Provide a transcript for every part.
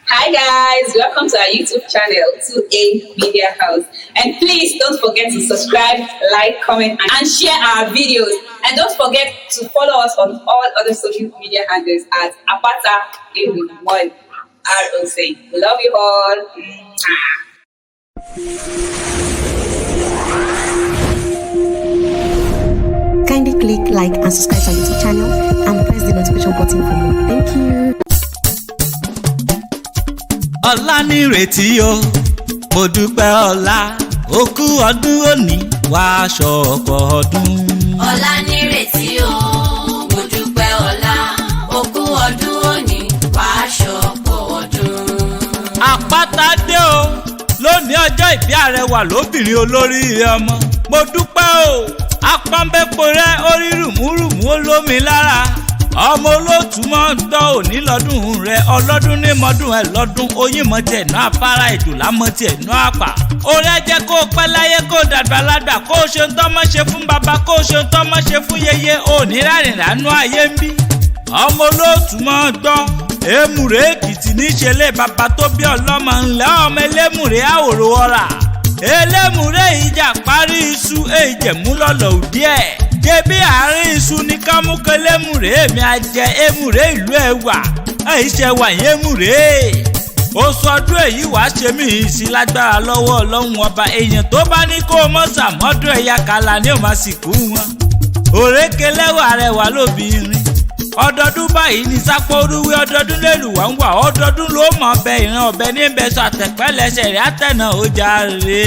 Hi guys, welcome to our YouTube channel, 2A Media House. And please don't forget to subscribe, like, comment, and share our videos. And don't forget to follow us on all other social media handles at APATA EWI. ROC. Love you all. Kindly click like and subscribe to our YouTube channel and press the notification button for more. Thank you. Ọlá nírètí o, mo dúpẹ́ ọlá, ó kú ọdún òní, wá aṣọ ọ̀pọ̀ ọdún. Ọlá nírètí o, mo dúpẹ́ ọlá, ó kú ọdún òní, wá aṣọ ọ̀pọ̀ ọdún. Àpáta dé o, lónìí ọjọ́ ìbí Arẹwà lóbìnrin olóríire ọmọ. Mo dúpẹ́ o, apọ́nbẹ́pọ̀ rẹ orí rùmúrùmú olómi lára. Ọmọ olóòtú mọ́ ń tọ́ òní lọ́dún rẹ̀ ọlọ́dún ní mọ́dún ẹ̀ lọ́dún oyin mọ́ tiẹ̀ ná afárá ìdùlá mọ́ tiẹ̀ ná àpà. Orí ẹ jẹ́ kó pẹ́ láyé kó dàgbà ládà kó ṣe ń tọ́mọ́ ṣe fún bàbá kó ṣe ń tọ́mọ́ ṣe fún yeye òní rárìn ránú ayé ń bí. Ọmọ olóòtú mọ́ ń tọ́ EMURE Èkìtì níṣẹ́lẹ̀ bàbá tó bí ọlọ́mọ ńlẹ́ ọmọ elémùrè àwòrò ọ̀rà. Elémùrè ìjà parí iṣu èjẹ̀mú lọ́lọ́ òdí ẹ̀. Débí àárín iṣu ní kámúkẹ́ EMURE èmi àjẹ EMURE ìlú ẹ̀wà àìṣe wà EMURE. Oṣù ọdún èyí wàá ṣe mí sí lágbára lọ́wọ́ Ọlọ́run ọba èèyàn tó bá ní kó o mọ̀ sàmọ́dún ẹ̀yà kàlà ní òun àsìkò wọn. Òrékè lẹ́wà Arẹwà lóbìnrin. Ọdọọdún báyìí ní sápó orúwé ọdọọdún lélùwà ń wà ọdọọdún ló mọ̀ ọbẹ̀ ìran ọbẹ̀ ní bẹ́sọ̀ àtẹ̀pẹ́ lẹ́sẹ̀ rẹ̀ àtẹ̀nà ó jàre.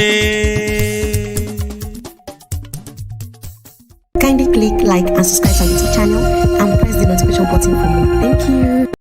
Kindly click like and subscribe to our YouTube channel and press the notification button for more. Thank you.